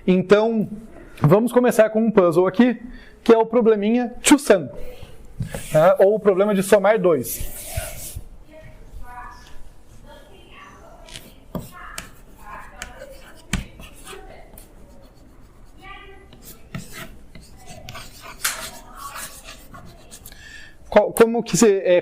Então, vamos começar com um puzzle aqui, que é o probleminha to sum, tá? Ou o problema de somar 2.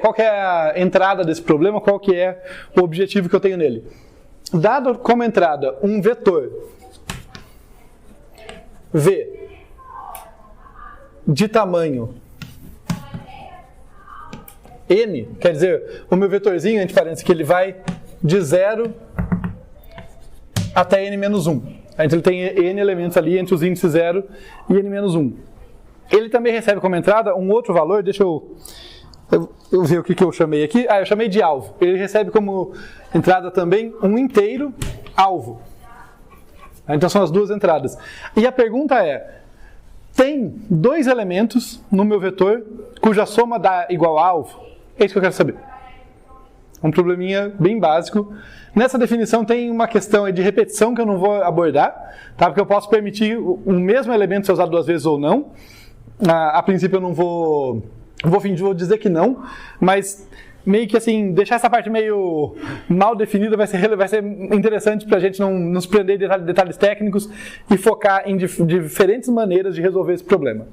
Qual que é a entrada desse problema? Qual que é o objetivo que eu tenho nele? Dado como entrada um vetor V de tamanho N, quer dizer, o meu vetorzinho, entre parênteses, que ele vai de 0 até N-1. Então ele tem N elementos ali entre os índices 0 e N-1. Ele também recebe como entrada um outro valor, deixa eu ver o que eu chamei aqui. Eu chamei de alvo. Ele recebe como entrada também um inteiro alvo. Então são as duas entradas. E a pergunta é, tem dois elementos no meu vetor cuja soma dá igual a alvo? É isso que eu quero saber. Um probleminha bem básico. Nessa definição tem uma questão de repetição que eu não vou abordar, tá? Porque eu posso permitir o mesmo elemento ser usado duas vezes ou não. A princípio eu não vou dizer que não, mas meio que assim, deixar essa parte meio mal definida vai ser interessante para a gente não nos prender em detalhes técnicos e focar em diferentes maneiras de resolver esse problema.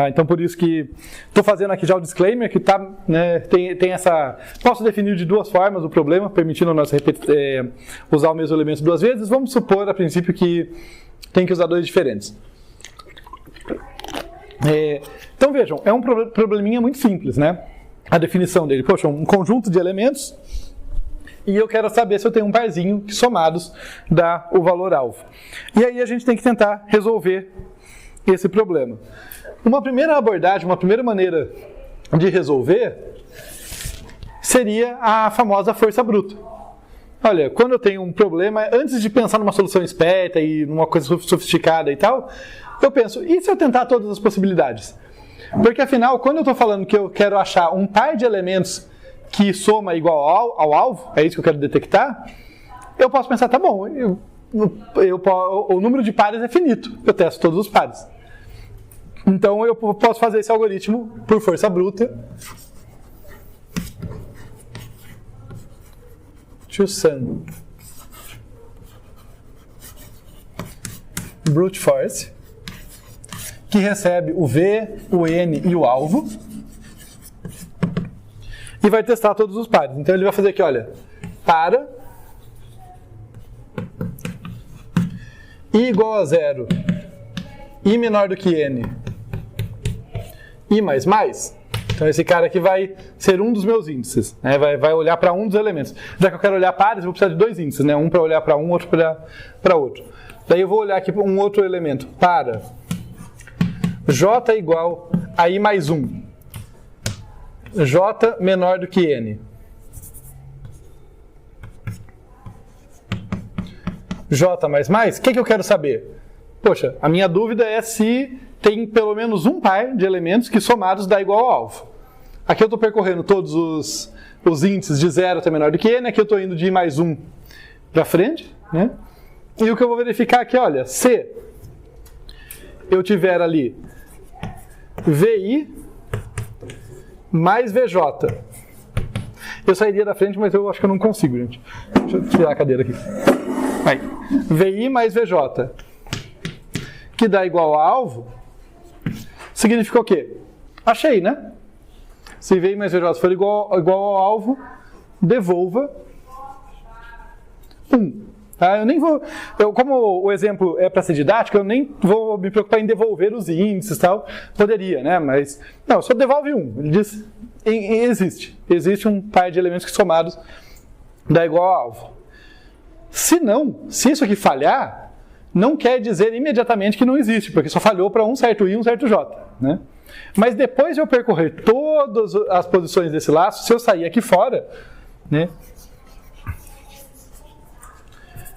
Então por isso que estou fazendo aqui já o disclaimer, que tá, né, tem essa... Posso definir de duas formas o problema, permitindo nós usar o mesmo elemento duas vezes. Vamos supor a princípio que tem que usar dois diferentes. Então vejam, é um probleminha muito simples, né? A definição dele, poxa, um conjunto de elementos e eu quero saber se eu tenho um parzinho que somados dá o valor alvo. E aí a gente tem que tentar resolver esse problema. Uma primeira abordagem, uma primeira maneira de resolver seria a famosa força bruta. Olha, quando eu tenho um problema, antes de pensar numa solução esperta e numa coisa sofisticada e tal, eu penso, e se eu tentar todas as possibilidades? Porque afinal, quando eu estou falando que eu quero achar um par de elementos que soma igual ao alvo, é isso que eu quero detectar, eu posso pensar, tá bom, o número de pares é finito, eu testo todos os pares. Então eu posso fazer esse algoritmo por força bruta. To sum. Brute force. Que recebe o V, o N e o alvo. E vai testar todos os pares. Então ele vai fazer aqui, olha, para I igual a 0, I menor do que N, I mais mais. Então esse cara aqui vai ser um dos meus índices, né? Vai olhar para um dos elementos. Já que eu quero olhar pares, eu vou precisar de dois índices, né? Um para olhar para um, outro para outro. Daí eu vou olhar aqui para um outro elemento, para J igual a I mais 1. J menor do que N. J mais mais, o que eu quero saber? Poxa, a minha dúvida é se tem pelo menos um par de elementos que somados dá igual ao alvo. Aqui eu estou percorrendo todos os índices de 0 até menor do que N, aqui eu estou indo de I mais 1 para frente, né? E o que eu vou verificar aqui, olha, se eu tiver ali VI mais VJ. Eu sairia da frente, mas eu acho que eu não consigo, gente. Deixa eu tirar a cadeira aqui. Aí. VI mais VJ, que dá igual a alvo, significa o quê? Achei, né? Se VI mais VJ for igual ao alvo, devolva 1. Tá? Eu nem vou, como o exemplo é para ser didático, eu nem vou me preocupar em devolver os índices e tal. Poderia, né? Mas não, só devolve 1. Ele diz, existe um par de elementos que somados dá igual ao alvo. Se isso aqui falhar, não quer dizer imediatamente que não existe, porque só falhou para um certo I e um certo J, né? Mas depois de eu percorrer todas as posições desse laço, se eu sair aqui fora, né,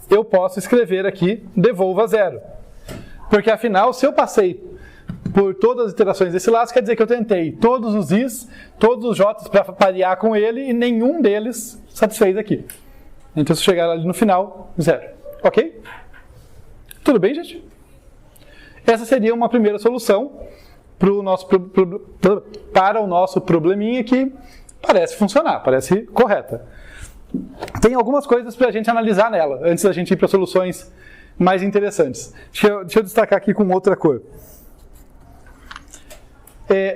eu posso escrever aqui, devolva 0. Porque afinal, se eu passei por todas as iterações desse laço, quer dizer que eu tentei todos os Is, todos os J's para parear com ele e nenhum deles satisfez aqui. Então se chegar ali no final, 0. Ok? Tudo bem, gente? essa seria uma primeira solução para o nosso probleminha que parece funcionar, parece correta. Tem algumas coisas para a gente analisar nela, antes da gente ir para soluções mais interessantes. Deixa eu destacar aqui com outra cor.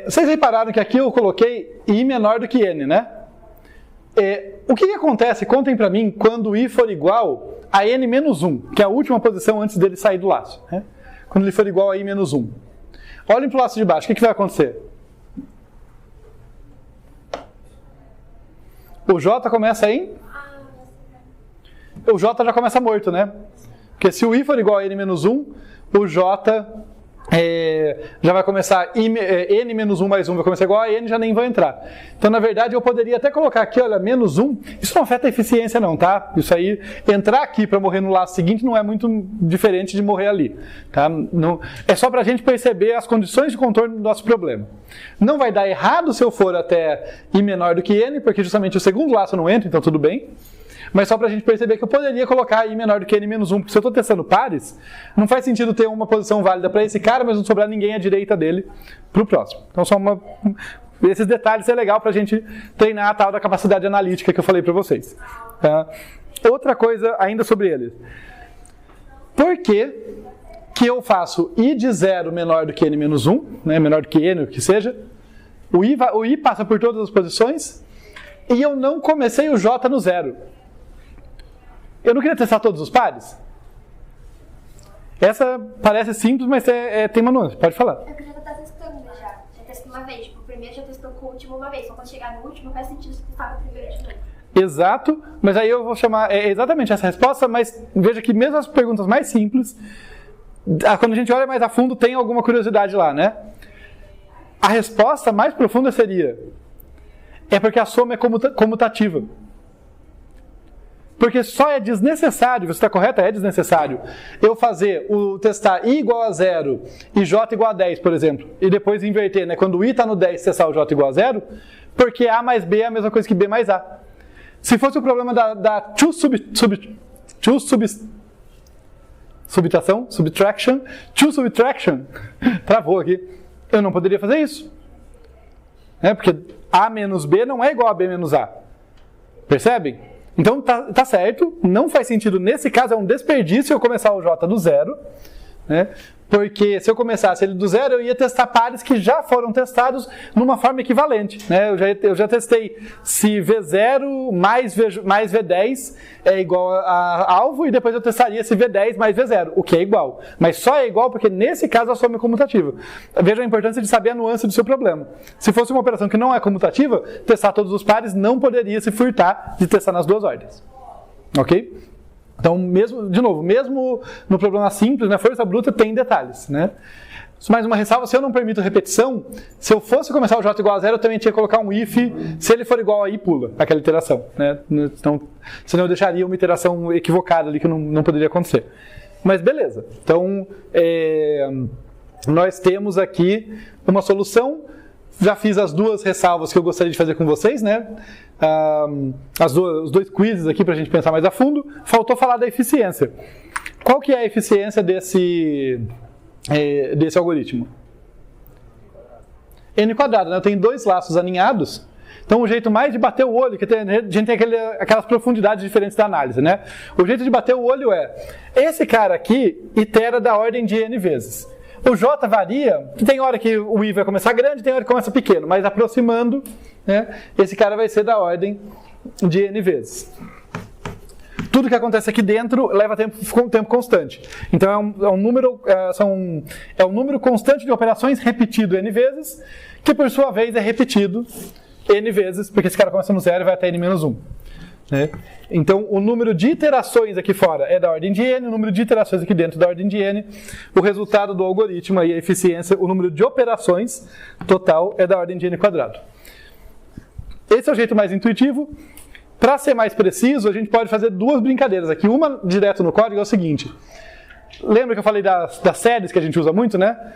Vocês repararam que aqui eu coloquei I menor do que N, né? O que acontece, contem para mim, quando I for igual a N menos 1, que é a última posição antes dele sair do laço, né? Quando ele for igual a I menos 1. Olhem para o laço de baixo, o que vai acontecer? O J começa em... O J já começa morto, né? Porque se o I for igual a N menos 1, o J já vai começar, N menos 1 mais 1 vai começar igual a N, já nem vai entrar. Então, na verdade, eu poderia até colocar aqui, olha, menos 1, isso não afeta a eficiência não, tá? Isso aí, entrar aqui para morrer no laço seguinte não é muito diferente de morrer ali, tá? Não, é só para a gente perceber as condições de contorno do nosso problema. Não vai dar errado se eu for até I menor do que N, porque justamente o segundo laço não entra, então tudo bem. Mas só para a gente perceber que eu poderia colocar I menor do que N menos 1, porque se eu estou testando pares, não faz sentido ter uma posição válida para esse cara, mas não sobrar ninguém à direita dele para o próximo. Então, esses detalhes é legal para a gente treinar a tal da capacidade analítica que eu falei para vocês. Tá? Outra coisa ainda sobre ele. Por que eu faço I de 0 menor do que N menos 1, né, menor do que N, o que seja, o I passa por todas as posições, e eu não comecei o J no 0. Eu não queria testar todos os pares? Essa parece simples, mas tem uma nuance. Pode falar. Eu já estar testando já. Já testei uma vez. Tipo, o primeiro já testou com o último uma vez. Só quando chegar no último, faz sentido se testar o primeiro de novo. Exato, mas aí eu vou chamar exatamente essa resposta, mas veja que mesmo as perguntas mais simples, quando a gente olha mais a fundo, tem alguma curiosidade lá, né? A resposta mais profunda seria: é porque a soma é comutativa. Porque só é desnecessário, você está correto? É desnecessário eu fazer testar I igual a 0 e J igual a 10, por exemplo, e depois inverter, né? Quando o I está no 10, testar o J igual a 0, porque A mais B é a mesma coisa que B mais A. Se fosse o problema da subtraction, travou aqui, eu não poderia fazer isso. Porque A menos B não é igual a B menos A. Percebem? Então tá certo, não faz sentido nesse caso, é um desperdício eu começar o J do 0, né? Porque se eu começasse ele do 0, eu ia testar pares que já foram testados numa forma equivalente, né? Eu já testei se V0 mais V10 é igual a alvo, e depois eu testaria se V10 mais V0, o que é igual. Mas só é igual porque nesse caso a soma é comutativa. Veja a importância de saber a nuance do seu problema. Se fosse uma operação que não é comutativa, testar todos os pares não poderia se furtar de testar nas duas ordens. Ok? Então, mesmo no problema simples, na força bruta, tem detalhes, né? Mais uma ressalva, se eu não permito repetição, se eu fosse começar o J igual a 0, eu também tinha que colocar um if, se ele for igual a I, pula aquela iteração, né? Então, senão eu deixaria uma iteração equivocada ali que não poderia acontecer. Mas beleza, então nós temos aqui uma solução. Já fiz as duas ressalvas que eu gostaria de fazer com vocês, né? Os dois quizzes aqui para a gente pensar mais a fundo. Faltou falar da eficiência. Qual que é a eficiência desse algoritmo? N quadrado, né? Eu tenho dois laços alinhados. Então o jeito mais de bater o olho, que a gente tem aquelas profundidades diferentes da análise, né? O jeito de bater o olho esse cara aqui itera da ordem de N vezes. O J varia, tem hora que o I vai começar grande, tem hora que começa pequeno, mas aproximando, né, esse cara vai ser da ordem de N vezes. Tudo que acontece aqui dentro leva tempo constante. Então é um número constante de operações repetido N vezes, que por sua vez é repetido N vezes, porque esse cara começa no 0 e vai até N menos 1. Né? Então, o número de iterações aqui fora é da ordem de N, o número de iterações aqui dentro da ordem de N, o resultado do algoritmo e a eficiência, o número de operações total é da ordem de N quadrado. Esse é o jeito mais intuitivo. Para ser mais preciso, a gente pode fazer duas brincadeiras aqui. Uma direto no código é o seguinte. Lembra que eu falei das séries que a gente usa muito, né?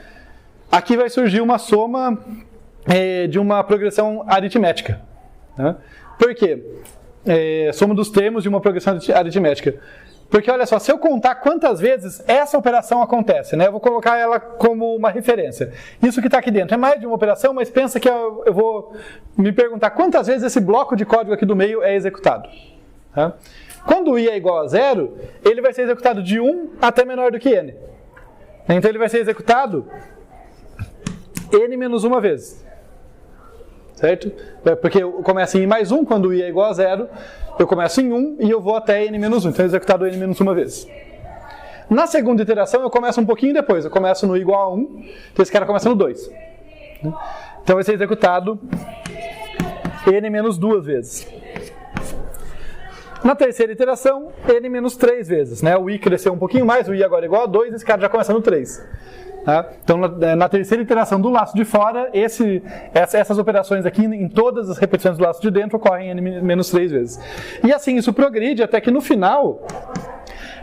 Aqui vai surgir uma soma de uma progressão aritmética. Né? Por quê? Soma dos termos de uma progressão aritmética. Porque olha só, se eu contar quantas vezes essa operação acontece, né? Eu vou colocar ela como uma referência. Isso que está aqui dentro é mais de uma operação, mas pensa que eu vou me perguntar quantas vezes esse bloco de código aqui do meio é executado. Tá? Quando i é igual a 0, ele vai ser executado de 1 até menor do que n. Então ele vai ser executado n menos uma vez. Certo? Porque eu começo em i mais 1, quando i é igual a 0, eu começo em 1 e eu vou até n menos 1. Então é executado n menos uma vez. Na segunda iteração eu começo um pouquinho depois. Eu começo no i igual a 1, então esse cara começa no 2. Então vai ser executado n menos duas vezes. Na terceira iteração, n menos 3 vezes. Né? O i cresceu um pouquinho mais, o i agora é igual a 2, esse cara já começa no 3. Tá? Então, na terceira iteração do laço de fora, essas operações aqui, em todas as repetições do laço de dentro, ocorrem n menos 3 vezes. E assim, isso progride até que no final,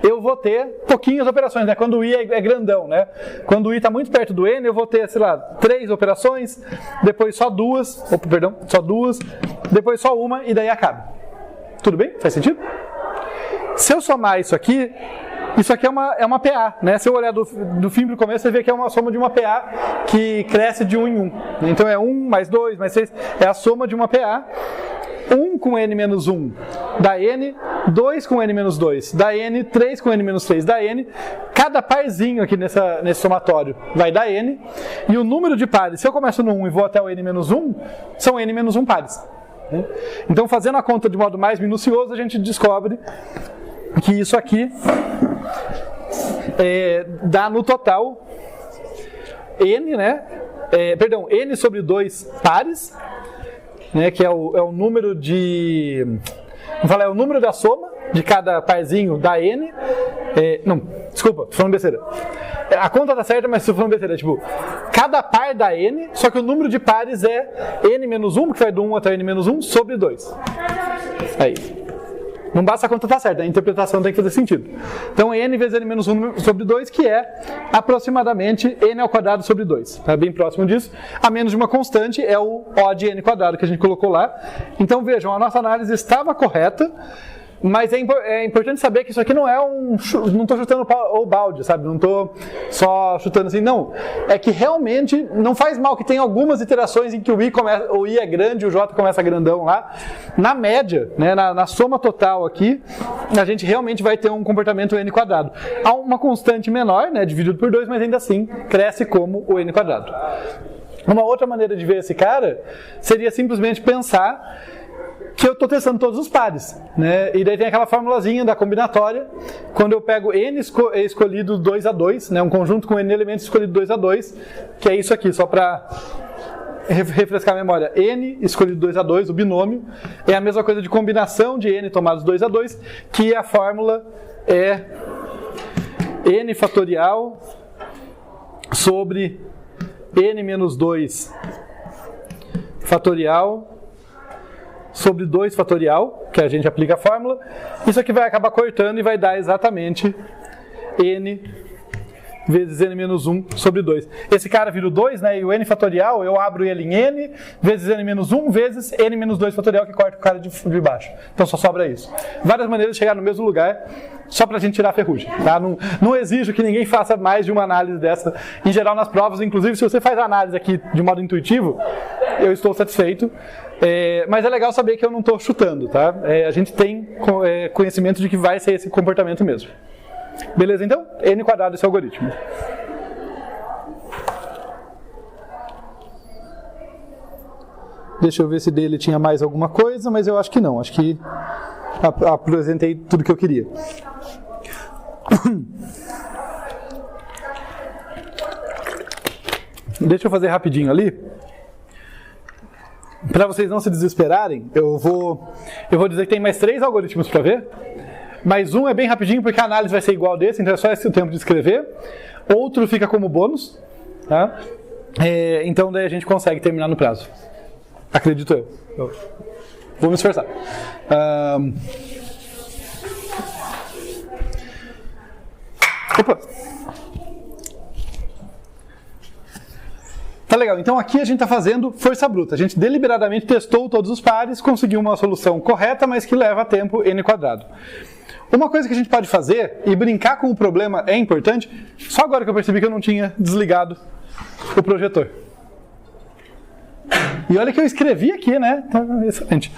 eu vou ter pouquinhas operações, né? Quando o i é grandão, né? Quando o i está muito perto do n, eu vou ter, sei lá, 3 operações, depois só duas, depois só uma e daí acaba. Tudo bem? Faz sentido? Se eu somar isso aqui é uma PA, né? Se eu olhar do fim para o começo, você vê que é uma soma de uma PA que cresce de 1 em 1. Então é 1 mais 2 mais 6, é a soma de uma PA. 1 com n menos 1 dá n, 2 com n menos 2 dá n, 3 com n menos 3 dá n. Cada parzinho aqui nesse somatório vai dar n. E o número de pares, se eu começo no 1 e vou até o n menos 1, são n menos 1 pares. Então, fazendo a conta de modo mais minucioso, a gente descobre que isso aqui dá no total n, né? N sobre 2 pares, né? Que é o número de... Vamos falar, é o número da soma de cada parzinho da n. Não, desculpa, tô falando besteira. A conta tá certa, mas estou falando besteira. Tipo, cada par dá n, só que o número de pares é n menos 1, que vai do 1 até n menos 1, sobre 2. Aí. Não basta a conta estar certa, a interpretação tem que fazer sentido. Então, n vezes n menos 1 sobre 2, que é aproximadamente n ao quadrado sobre 2. Tá bem próximo disso. A menos de uma constante é o O de n quadrado que a gente colocou lá. Então, vejam, a nossa análise estava correta, mas é importante saber que isso aqui não é não estou chutando o balde, sabe? Não estou só chutando assim, não. É que realmente não faz mal que tem algumas iterações em que o i é grande e o j começa grandão lá. Na média, né, na soma total aqui, a gente realmente vai ter um comportamento n quadrado. Há uma constante menor, né, dividido por 2, mas ainda assim cresce como o n quadrado. Uma outra maneira de ver esse cara seria simplesmente pensar que eu estou testando todos os pares, né? E daí tem aquela formulazinha da combinatória, quando eu pego n escolhido 2 a 2, né? Um conjunto com n elementos escolhido 2 a 2, que é isso aqui, só para refrescar a memória. N escolhido 2 a 2, o binômio, é a mesma coisa de combinação de n tomados 2 a 2, que a fórmula é n fatorial sobre n menos 2 fatorial sobre 2 fatorial, que a gente aplica a fórmula. Isso aqui vai acabar cortando e vai dar exatamente n vezes n menos 1 sobre 2. Esse cara vira o 2, né? E o n fatorial, eu abro ele em n vezes n menos 1 vezes n menos 2 fatorial, que corta o cara de baixo. Então só sobra isso. Várias maneiras de chegar no mesmo lugar, só pra gente tirar a ferrugem. Tá? Não exijo que ninguém faça mais de uma análise dessa. Em geral, nas provas, inclusive, se você faz a análise aqui de modo intuitivo, eu estou satisfeito. Mas é legal saber que eu não estou chutando, tá? A gente tem conhecimento de que vai ser esse comportamento mesmo. Beleza, então? N quadrado esse algoritmo. Deixa eu ver se dele tinha mais alguma coisa, mas eu acho que não. Acho que apresentei tudo que eu queria. Deixa eu fazer rapidinho ali. Para vocês não se desesperarem, eu vou dizer que tem mais 3 algoritmos para ver. Mas um é bem rapidinho, porque a análise vai ser igual desse, então é só esse o tempo de escrever. Outro fica como bônus, tá? Então daí a gente consegue terminar no prazo. Acredito eu. Vou me esforçar. Opa! Tá legal, então aqui a gente está fazendo força bruta. A gente deliberadamente testou todos os pares, conseguiu uma solução correta, mas que leva tempo n quadrado. Uma coisa que a gente pode fazer, e brincar com o problema é importante, só agora que eu percebi que eu não tinha desligado o projetor. E olha que eu escrevi aqui, né? Então, excelente.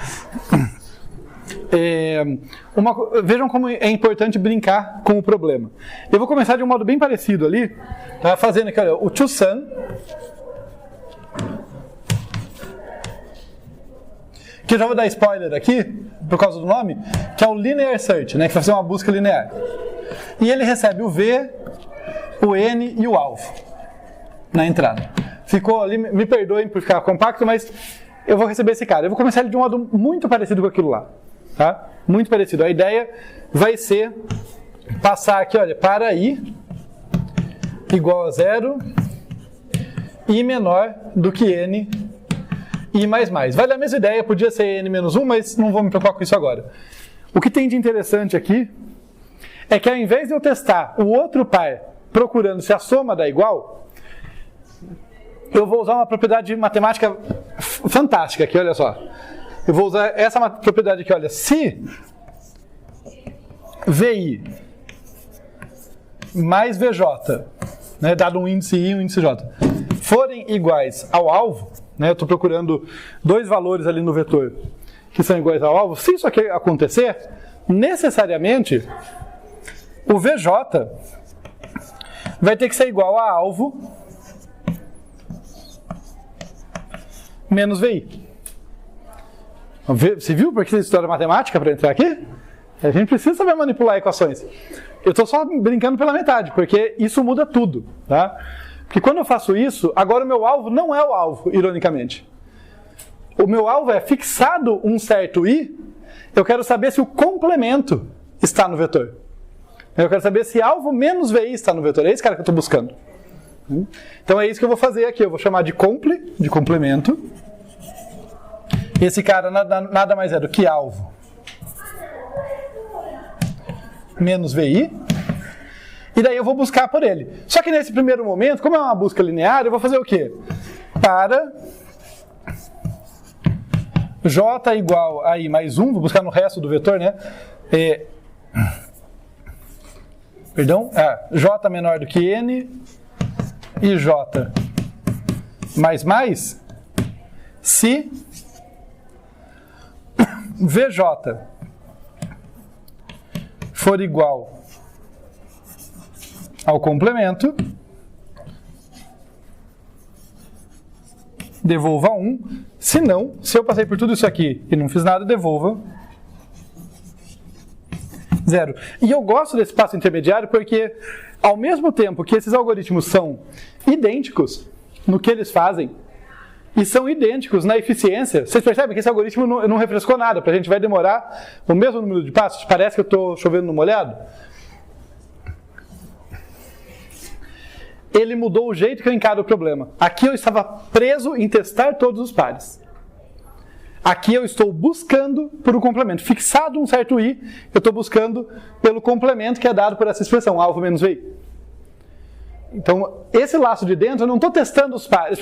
Vejam como é importante brincar com o problema. Eu vou começar de um modo bem parecido ali, tá? Fazendo aqui, olha, o toSum, que eu já vou dar spoiler aqui, por causa do nome, que é o Linear Search, né? Que vai fazer uma busca linear. E ele recebe o V, o N e o alvo na entrada. Ficou ali, me perdoem por ficar compacto, mas eu vou receber esse cara. Eu vou começar ele de um modo muito parecido com aquilo lá. Tá? Muito parecido. A ideia vai ser passar aqui, olha, para I igual a 0, I menor do que N, I mais mais. Vai dar a mesma ideia, podia ser N menos 1, mas não vou me preocupar com isso agora. O que tem de interessante aqui é que ao invés de eu testar o outro par procurando se a soma dá igual, eu vou usar uma propriedade matemática fantástica aqui, olha só. Eu vou usar essa propriedade aqui, olha. Se VI mais VJ, né, dado um índice I e um índice J, forem iguais ao alvo, né, eu estou procurando dois valores ali no vetor que são iguais ao alvo, se isso aqui acontecer, necessariamente o VJ vai ter que ser igual a alvo menos VI. Você viu por que você estuda matemática para entrar aqui? A gente precisa saber manipular equações. Eu estou só brincando pela metade, porque isso muda tudo. Tá? Porque quando eu faço isso, agora o meu alvo não é o alvo, ironicamente. O meu alvo é fixado um certo I, eu quero saber se o complemento está no vetor. Eu quero saber se alvo menos VI está no vetor. É esse cara que eu estou buscando. Então é isso que eu vou fazer aqui. Eu vou chamar de compl, de complemento. Esse cara nada mais é do que alvo menos VI. E daí eu vou buscar por ele. Só que nesse primeiro momento, como é uma busca linear, eu vou fazer o quê? Para J igual a I mais 1, vou buscar no resto do vetor, né? J menor do que N e J mais, se VJ for igual ao complemento, devolva 1. Se não, se eu passei por tudo isso aqui e não fiz nada, devolva 0. E eu gosto desse passo intermediário porque, ao mesmo tempo que esses algoritmos são idênticos no que eles fazem, e são idênticos na eficiência, vocês percebem que esse algoritmo não refrescou nada, para a gente vai demorar o mesmo número de passos? Parece que eu estou chovendo no molhado? Ele mudou o jeito que eu encaro o problema. Aqui eu estava preso em testar todos os pares. Aqui eu estou buscando por um complemento. Fixado um certo I, eu estou buscando pelo complemento que é dado por essa expressão, alvo menos VI. Então, esse laço de dentro, eu não estou testando os pares.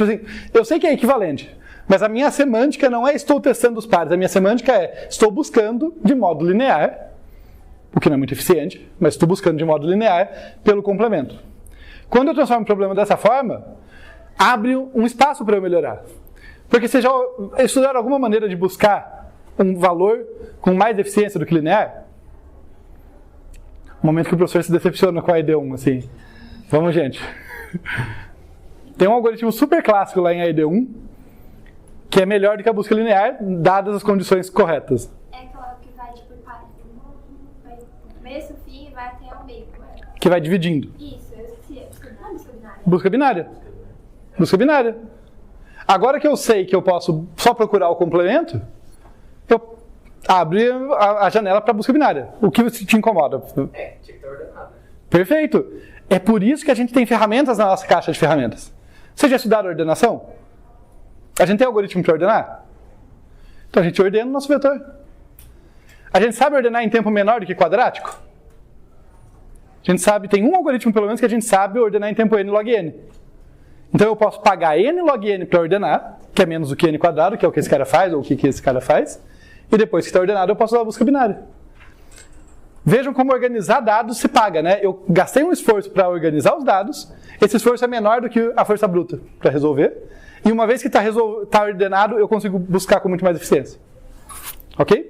Eu sei que é equivalente, mas a minha semântica não é estou testando os pares. A minha semântica é estou buscando de modo linear, o que não é muito eficiente, mas estou buscando de modo linear pelo complemento. Quando eu transformo o problema dessa forma, abre um espaço para eu melhorar. Porque vocês já estudaram alguma maneira de buscar um valor com mais eficiência do que linear? No momento que o professor se decepciona com a ID1, assim. Vamos, gente. Tem um algoritmo super clássico lá em ID1, que é melhor do que a busca linear, dadas as condições corretas. É aquela que vai por pares. Vai do começo, fim e vai até o meio. Que vai dividindo. Isso, eu esqueci. Não é busca binária. Busca binária. Busca binária. Agora que eu sei que eu posso só procurar o complemento, eu abro a janela para busca binária. O que te incomoda? Tinha que estar ordenado. Perfeito. É por isso que a gente tem ferramentas na nossa caixa de ferramentas. Vocês já estudaram ordenação? A gente tem algoritmo para ordenar? Então a gente ordena o nosso vetor. A gente sabe ordenar em tempo menor do que quadrático? A gente sabe, tem um algoritmo pelo menos que a gente sabe ordenar em tempo n log n. Então eu posso pagar n log n para ordenar, que é menos do que n quadrado, que é o que esse cara faz, ou o que esse cara faz. E depois que está ordenado eu posso usar a busca binária. Vejam como organizar dados se paga, né? Eu gastei um esforço para organizar os dados, esse esforço é menor do que a força bruta para resolver, e uma vez que está ordenado, eu consigo buscar com muito mais eficiência. Ok?